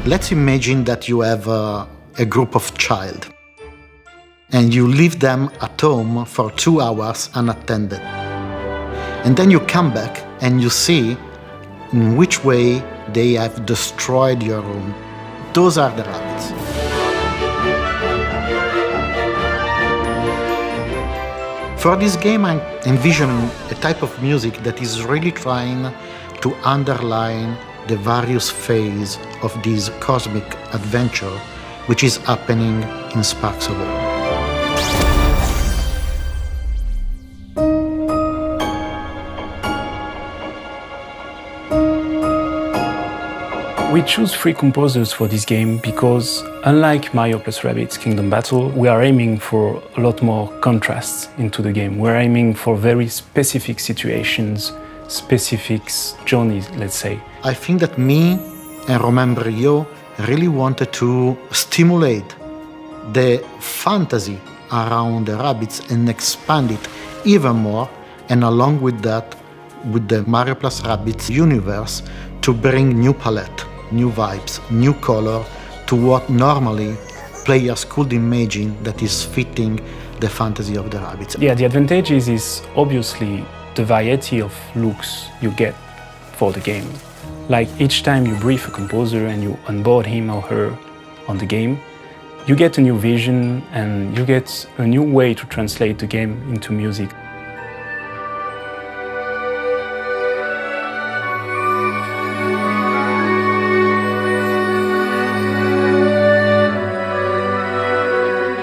Let's imagine that you have a group of child and you leave them at home for 2 hours unattended. And then you come back and you see in which way they have destroyed your room. Those are the rabbits. For this game, I'm envisioning a type of music that is really trying to underline the various phases of this cosmic adventure which is happening in Sparks of Hope. We choose 3 composers for this game because, unlike Mario plus Rabbids Kingdom Battle, we are aiming for a lot more contrasts into the game. We're aiming for very specific situations, specific journeys, let's say. I think that me and Romain Brio really wanted to stimulate the fantasy around the rabbits and expand it even more, and along with that, with the Mario plus Rabbids universe, to bring new palette, new vibes, new color to what normally players could imagine that is fitting the fantasy of the rabbits. Yeah, the advantage is obviously the variety of looks you get for the game. Like each time you brief a composer and you onboard him or her on the game, you get a new vision and you get a new way to translate the game into music.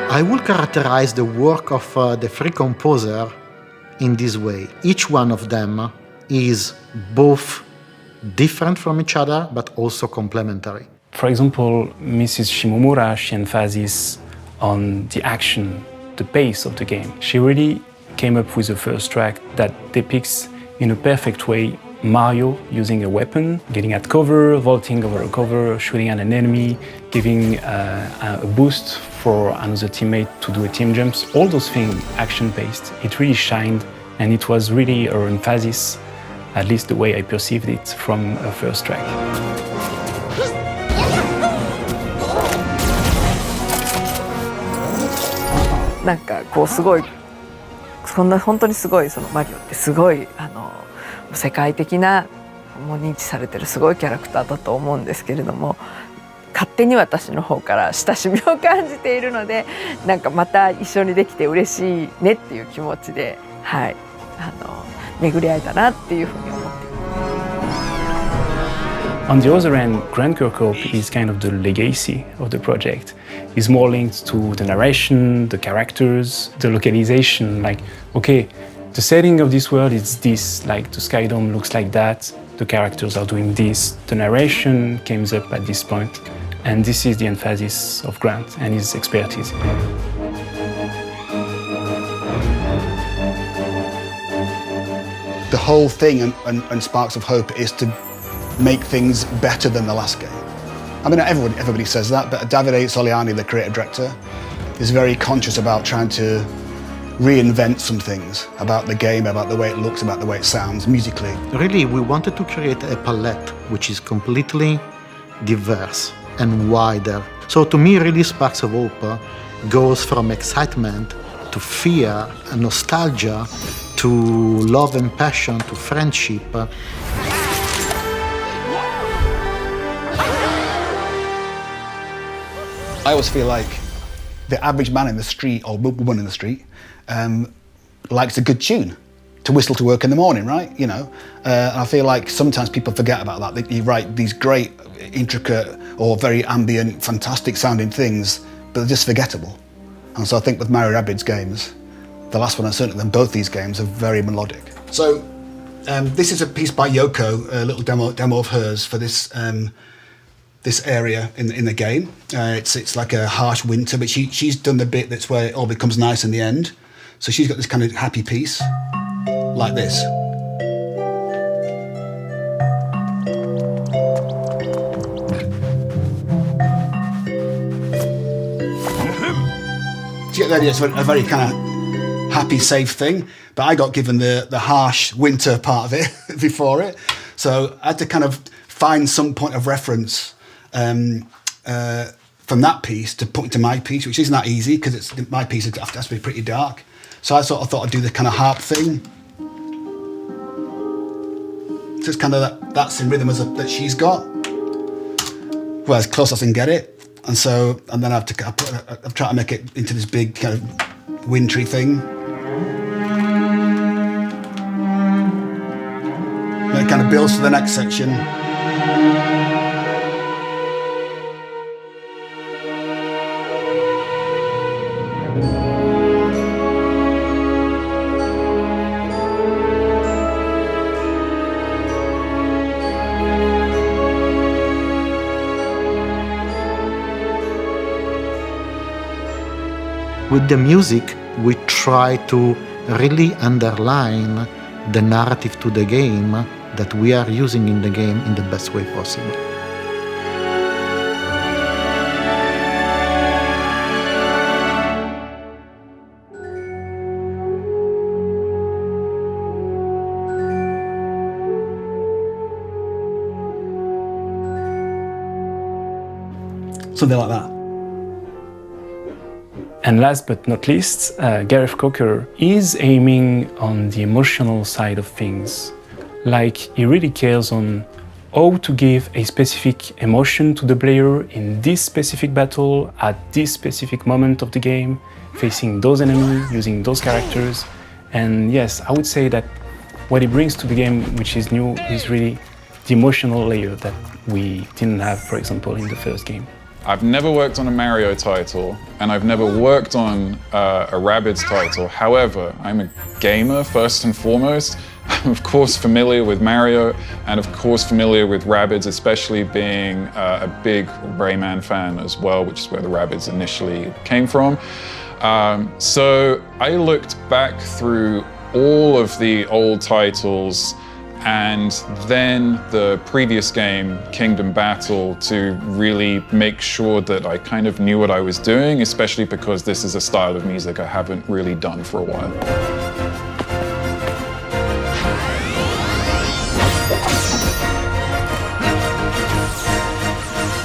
I will characterize the work of the 3 composers in this way. Each one of them is both different from each other, but also complementary. For example, Mrs. Shimomura, she emphasizes on the action, the pace of the game. She really came up with a first track that depicts in a perfect way Mario using a weapon, getting at cover, vaulting over a cover, shooting at an enemy, giving a boost for another teammate to do a team jumps. All those things, action-based, it really shined, and it was really her emphasis, at least the way I perceived it from her first track. なんかこうすごいそんな本当にすごいそのマリオってすごい世界的なもう認知されてるすごいキャラクターだと思うんですけれども、勝手に私の方から親しみを感じているので、なんかまた一緒にできて嬉しいねっていう気持ちで、はい、巡り合えたなっていうふうに思っています。On the other hand, Grand Kirkhope is kind of the legacy of the project. It's more linked to the narration, the characters, the localization. Like, okay, the setting of this world is this, like the Sky Dome looks like that, the characters are doing this, the narration comes up at this point, and this is the emphasis of Grant and his expertise. The whole thing and Sparks of Hope is to make things better than the last game. I mean, everybody says that, but Davide Soliani, the creative director, is very conscious about trying to reinvent some things about the game, about the way it looks, about the way it sounds musically. Really, we wanted to create a palette which is completely diverse and wider. So to me, really, Sparks of Hope goes from excitement to fear and nostalgia to love and passion to friendship. I always feel like the average man in the street or woman in the street likes a good tune to whistle to work in the morning, right? You know, and I feel like sometimes people forget about that. You write these great, intricate or very ambient, fantastic sounding things, but they're just forgettable. And so I think with Mario Rabbids games, the last one and certainly both these games are very melodic. So this is a piece by Yoko, a little demo of hers for this this area in the game. It's like a harsh winter, but she's done the bit that's where it all becomes nice in the end. So she's got this kind of happy piece, like this. So you get the idea, it's a very kind of happy, safe thing, but I got given the harsh winter part of it before it. So I had to kind of find some point of reference from that piece to put into my piece, which isn't that easy because my piece has to be pretty dark. So I sort of thought I'd do the kind of harp thing. So it's kind of that same rhythm that she's got, well, as close as I can get it. And then I've tried to make it into this big kind of wintry thing. And it kind of builds to the next section. With the music, we try to really underline the narrative to the game that we are using in the game in the best way possible. Something like that. And last but not least, Gareth Coker is aiming on the emotional side of things. Like, he really cares on how to give a specific emotion to the player in this specific battle, at this specific moment of the game, facing those enemies, using those characters. And yes, I would say that what he brings to the game, which is new, is really the emotional layer that we didn't have, for example, in the first game. I've never worked on a Mario title, and I've never worked on a Rabbids title. However, I'm a gamer first and foremost. I'm of course familiar with Mario, and of course familiar with Rabbids, especially being a big Rayman fan as well, which is where the Rabbids initially came from. So I looked back through all of the old titles and then the previous game, Kingdom Battle, to really make sure that I kind of knew what I was doing, especially because this is a style of music I haven't really done for a while.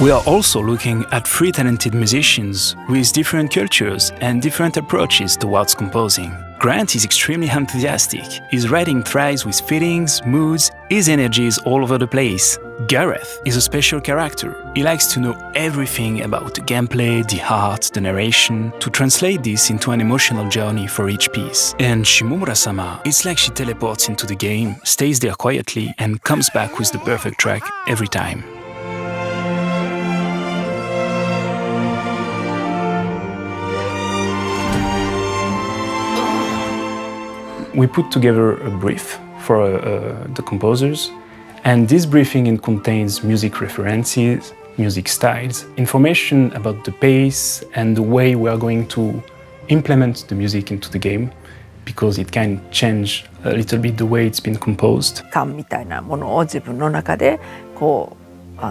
We are also looking at three talented musicians with different cultures and different approaches towards composing. Grant is extremely enthusiastic. His writing thrives with feelings, moods, his energy is all over the place. Gareth is a special character. He likes to know everything about the gameplay, the art, the narration, to translate this into an emotional journey for each piece. And Shimomura-sama, it's like she teleports into the game, stays there quietly, and comes back with the perfect track every time. We put together a brief for the composers, and this briefing contains music references, music styles, information about the pace and the way we are going to implement the music into the game, because it can change a little bit the way it's been composed. 感みたいなものを自分の中でこう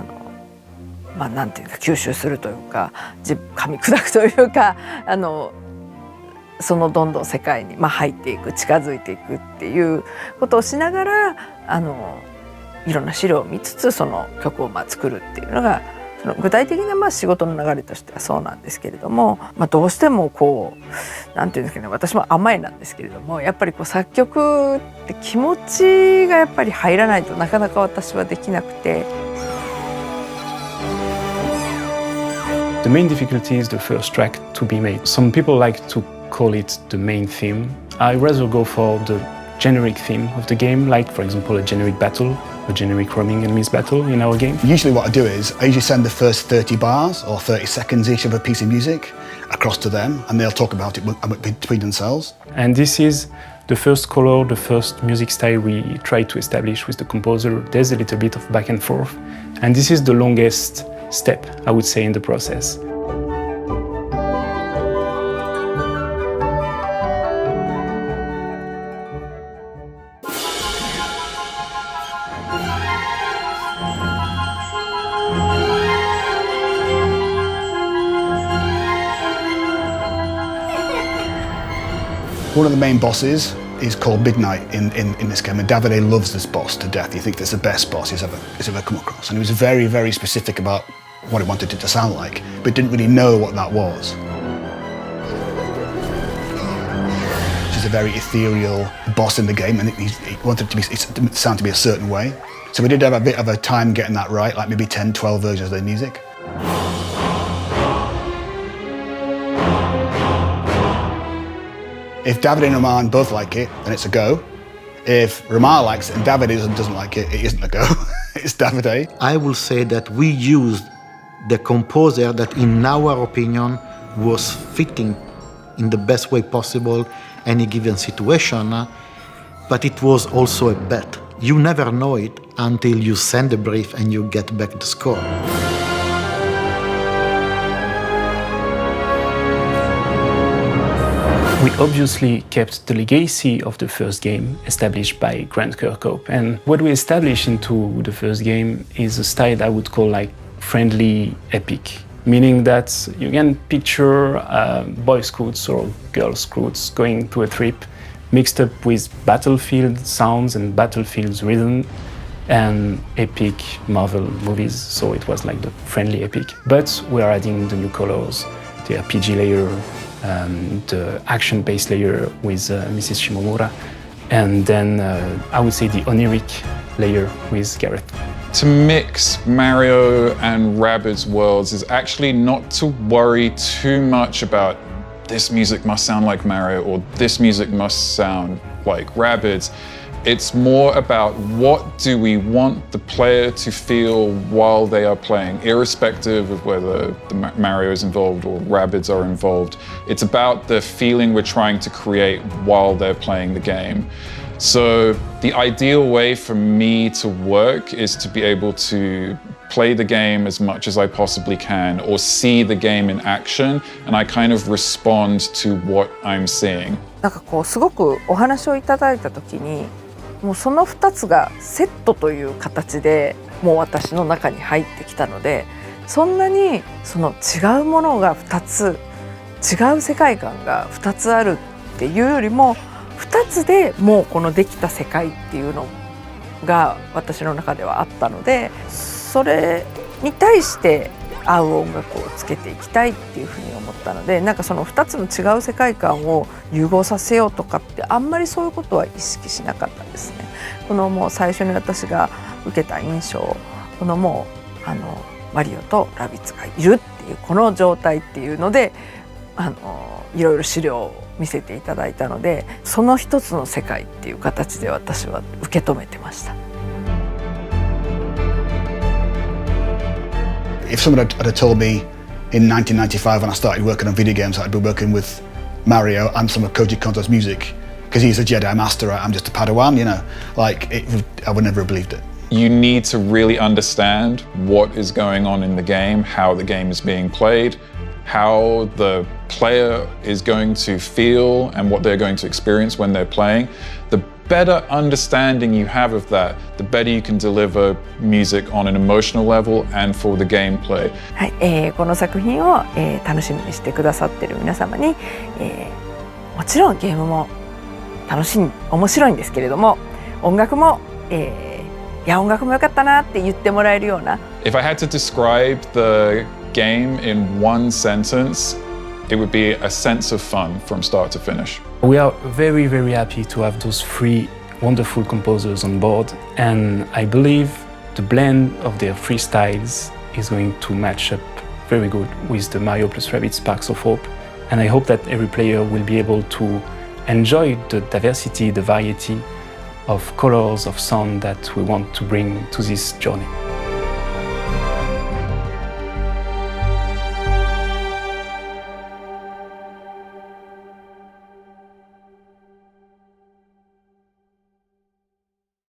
なんていうか吸収するというか、噛み砕くというかそのどんどん世界に入っていく、近づいていくっていうことをしながらいろんな資料を見つつその曲を作るっていうのがその具体的な仕事の流れとしてはそうなんですけれども、どうしてもこうなんていうんですかね、私も甘えなんですけれども、やっぱりこう作曲って気持ちがやっぱり入らないとなかなか私はできなくて。The main difficulty is the first track to be made. Some people like to call it the main theme. I rather go for the generic theme of the game, like for example a generic battle, a generic roaming enemies battle in our game. Usually what I do is I usually send the first 30 bars or 30 seconds each of a piece of music across to them, and they'll talk about it between themselves. And this is the first color, the first music style we try to establish with the composer. There's a little bit of back and forth, and this is the longest step, I would say, in the process. One of the main bosses is called Midnight in this game, and Davide loves this boss to death. He thinks it's the best boss he's ever come across, and he was very, very specific about what it wanted it to sound like, but didn't really know what that was. She's a very ethereal boss in the game, and he wanted it to sound to be a certain way. So we did have a bit of a time getting that right, like maybe 10, 12 versions of the music. If David and Roman both like it, then it's a go. If Roman likes it and David doesn't like it, it isn't a go. It's Davide. I will say that we used the composer that, in our opinion, was fitting in the best way possible any given situation, but it was also a bet. You never know it until you send the brief and you get back the score. We obviously kept the legacy of the first game established by Gareth Coker. And what we established into the first game is a style I would call like friendly epic, meaning that you can picture Boy Scouts or Girl Scouts going to a trip mixed up with battlefield sounds and battlefield rhythm and epic Marvel movies, so it was like the friendly epic. But we're adding the new colors, the RPG layer, the action-based layer with Mrs. Shimomura, and then I would say the oniric layer with Gareth. To mix Mario and Rabbids worlds is actually not to worry too much about this music must sound like Mario or this music must sound like Rabbids. It's more about what do we want the player to feel while they are playing, irrespective of whether the Mario is involved or Rabbids are involved. It's about the feeling we're trying to create while they're playing the game. So the ideal way for me to work is to be able to play the game as much as I possibly can, or see the game in action, and I kind of respond to what I'm seeing. なんかこうすごくお話をいただいた時に、もうその2つがセットという形でもう私の中に入ってきたので、そんなにその違うものが2つ、違う世界観が2つあるっていうよりも、2つでもうこのできた世界っていうのが私の中ではあったので、それに対して合う音楽をつけていきたいっていうふうに思ったので、なんかその2つの違う世界観を融合させようとかってあんまりそういうことは意識しなかったですね。このもう最初に私が受けた印象、このもうマリオとラビッツがいるっていうこの状態っていうのでいろいろ資料を見せていただいたので、その一つの世界っていう形で私は受け止めてました。If someone had told me in 1995 when I started working on video games that I'd be working with Mario and some of Koji Kondo's music, because he's a Jedi Master, I'm just a Padawan, you know, like I would never have believed it. You need to really understand what is going on in the game, how the game is being played, how the player is going to feel and what they're going to experience when they're playing. The better understanding you have of that, the better you can deliver music on an emotional level and for the gameplay. はい、この作品を、楽しみにしてくださっている皆様に、もちろんゲームも面白いんですけれども、音楽も、いや音楽も良かったなって言ってもらえるような。If I had to describe the game in one sentence, it would be a sense of fun from start to finish. We are very, very happy to have those three wonderful composers on board, and I believe the blend of their three styles is going to match up very good with the Mario plus Rabbids Sparks of Hope, and I hope that every player will be able to enjoy the diversity, the variety of colors of sound that we want to bring to this journey.